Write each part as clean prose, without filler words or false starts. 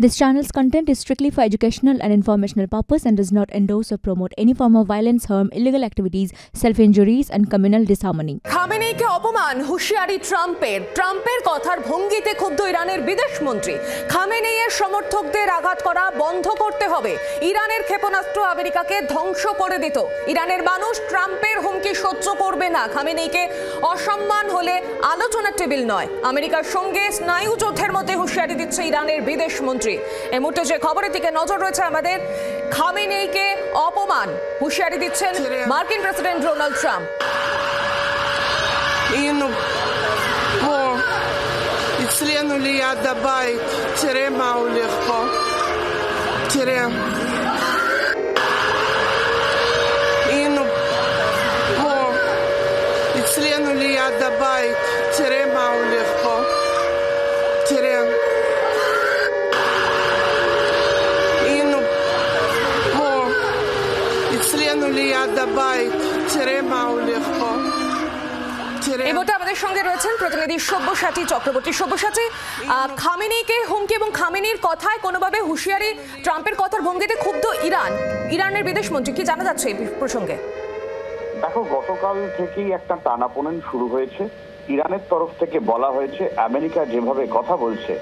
This channel's content is strictly for educational and informational purpose and does not endorse or promote any form of violence, harm, illegal activities, self-injuries and communal disharmony. খামেনেইকে অপমান হুঁশিয়ারি ট্রাম্পের কথার ভঙ্গিতে ক্ষুব্ধ ইরানের বিদেশ মন্ত্রী। খামেনেইয়ের সমর্থকদের আঘাত করা বন্ধ করতে হবে। ইরানের ক্ষেপণাস্ত্র আমেরিকাকে ধ্বংস করে দিত। ইরানের মানুষ ট্রাম্পের হুমকি সহ্য করবে না। খামেনেইকে অসম্মান হলে আলোচনার টেবিল নয়। আমেরিকার সঙ্গে স্নায়ু যুদ্ধের মধ্যে হুঁশিয়ারি দিচ্ছে ইরানের বিদেশ মন্ত্রী। এই মুহূর্তে যে খবরের দিকে নজর রয়েছে আমাদের, খামেনেইকে অপমান হুঁশিয়ারি দিচ্ছেন মার্কিন প্রেসিডেন্ট ডোনাল্ড ট্রাম্প। אצלנו ליד הבית, תראה מה הולך פה, תראה. היינו פה, אצלנו ליד הבית, תראה מה הולך פה, תראה. היינו פה, אצלנו ליד הבית, תראה מה הולך פה. এই মুহূর্তে আমাদের সঙ্গে রয়েছেন প্রতিনিধি সব্যসাচী চক্রবর্তী। সব্যসাচী, খামেনেইকে হুমকি এবং খামেনির কথায় কোনোভাবে হুঁশিয়ারি, ট্রাম্পের কথার ভঙ্গিতে ক্ষুব্ধ ইরানের বিদেশ মন্ত্রী, কি জানা যাচ্ছে এই প্রসঙ্গে? দেখো, গতকাল থেকেই একটা টানাপোড়েন শুরু হয়েছে। ইরানের তরফ থেকে বলা হয়েছে আমেরিকা যেভাবে কথা বলছে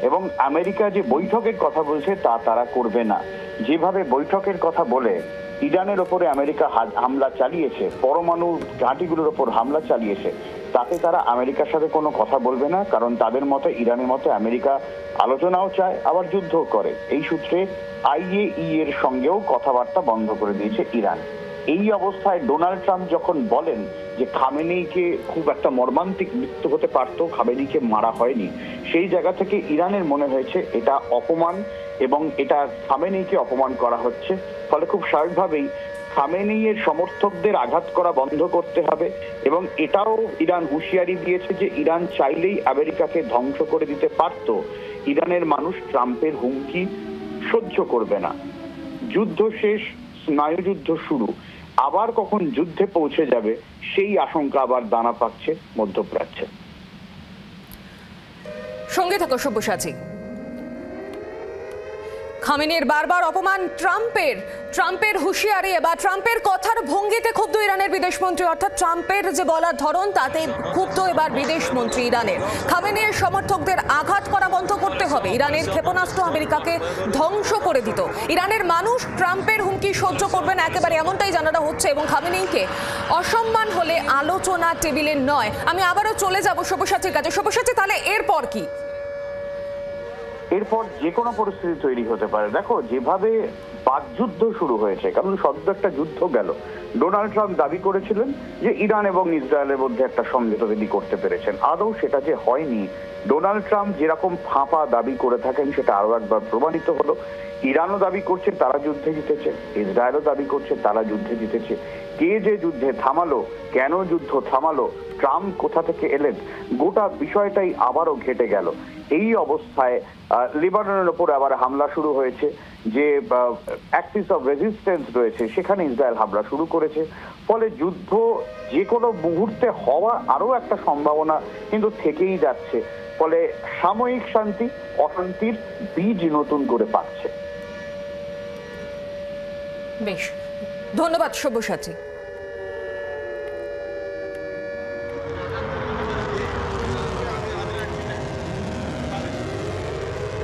এবং আমেরিকা যে বৈঠকের কথা বলছে তা তারা করবে না। যেভাবে বৈঠকের কথা বলে ইরানের ওপরে আমেরিকা হামলা চালিয়েছে, পরমাণু ঘাঁটিগুলোর ওপর হামলা চালিয়েছে, তাতে তারা আমেরিকার সাথে কোনো কথা বলবে না। কারণ তাদের মতে, ইরানের মতে আমেরিকা আলোচনাও চায় আবার যুদ্ধও করে। এই সূত্রে IAEA এর সঙ্গেও কথাবার্তা বন্ধ করে দিয়েছে ইরান। এই অবস্থায় ডোনাল্ড ট্রাম্প যখন বলেন যে খামেনেইকে খুব একটা মর্মান্তিক মৃত্যু হতে পারত, খামেনেইকে মারা হয়নি, সেই জায়গা থেকে ইরানের মনে হয়েছে এটা অপমান এবং এটা খামেনেইকে অপমান করা হচ্ছে। ফলে খুব স্বাভাবিকভাবেই খামেনেইয়ের সমর্থকদের আঘাত করা বন্ধ করতে হবে এবং এটাও ইরান হুঁশিয়ারি দিয়েছে যে ইরান চাইলেই আমেরিকাকে ধ্বংস করে দিতে পারত। ইরানের মানুষ ট্রাম্পের হুমকি সহ্য করবে না। যুদ্ধ শেষ, স্নায়ুযুদ্ধ শুরু, আবার কখন যুদ্ধে পৌঁছে যাবে সেই আশঙ্কা আবার দানা পাচ্ছে মধ্যপ্রাচ্যে। সঙ্গে থাকো সব্যসাচী। খামেনির বারবার অপমান, ট্রাম্পের হুঁশিয়ারি বা ট্রাম্পের কথার ভঙ্গিতে ক্ষুব্ধ ইরানের বিদেশমন্ত্রী, অর্থাৎ ট্রাম্পের যে বলার ধরন তাতে ক্ষুব্ধ এবার বিদেশমন্ত্রী ইরানের। খামেনির সমর্থকদের আঘাত করা বন্ধ করতে হবে। ইরানের ক্ষেপণাস্ত্র আমেরিকাকে ধ্বংস করে দিত। ইরানের মানুষ ট্রাম্পের হুমকি সহ্য করবে না, একেবারে এমনটাই জানানো হচ্ছে। এবং খামেনিকে অসম্মান হলে আলোচনা টেবিলের নয়। আমি আবারও চলে যাব সব্যসাচীর কাছে। সব্যসাচী, তাহলে এরপর কি? এরপর যে কোনো পরিস্থিতি তৈরি হতে পারে। দেখো, যেভাবে বাকযুদ্ধ শুরু হয়েছে, কারণ সদ্য একটা যুদ্ধ গেল, ডোনাল্ড ট্রাম্প দাবি করেছিলেন যে ইরান এবং ইসরায়েলের মধ্যে একটা সমঝোতা তিনি করতে পেরেছেন। আদৌ সেটা যে হয়নি, ডোনাল্ড ট্রাম্প যেরকম ফাঁপা দাবি করে থাকেন সেটা আরো একবার প্রমাণিত হলো। ইরানও দাবি করছে তারা যুদ্ধে জিতেছে, ইসরায়েলও দাবি করছে তারা যুদ্ধে জিতেছে। কে যে যুদ্ধে থামালো, কেন যুদ্ধ থামালো, ট্রাম্প কোথা থেকে এলেন, গোটা বিষয়টাই আবারও ঘেটে গেল। এই অবস্থায় লেবাননের ওপর আবার হামলা শুরু হয়েছে। যে অ্যাক্সিস অফ রেজিস্ট্যান্স রয়েছে সেখানে ইসরায়েল হামলা শুরু করেছে। ফলে যুদ্ধ যে কোনো মুহূর্তে হওয়া আরো একটা সম্ভাবনা কিন্তু থেকেই যাচ্ছে। ফলে সাময়িক শান্তি অশান্তির বীজ নতুন করে পাচ্ছে। বেশ, ধন্যবাদ সব্যসাচী।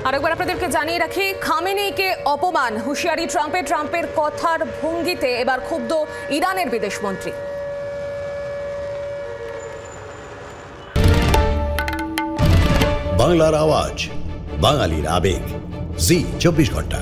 আরেকবার আপনাদেরকে জানিয়ে রাখি, খামেনেইকে অপমান হুঁশিয়ারি ট্রাম্পের কথার ভঙ্গিতে এবার ক্ষুব্ধ ইরানের বিদেশমন্ত্রী। বাংলার আওয়াজ, বাঙালির আবেগ, জি 24 ঘন্টা।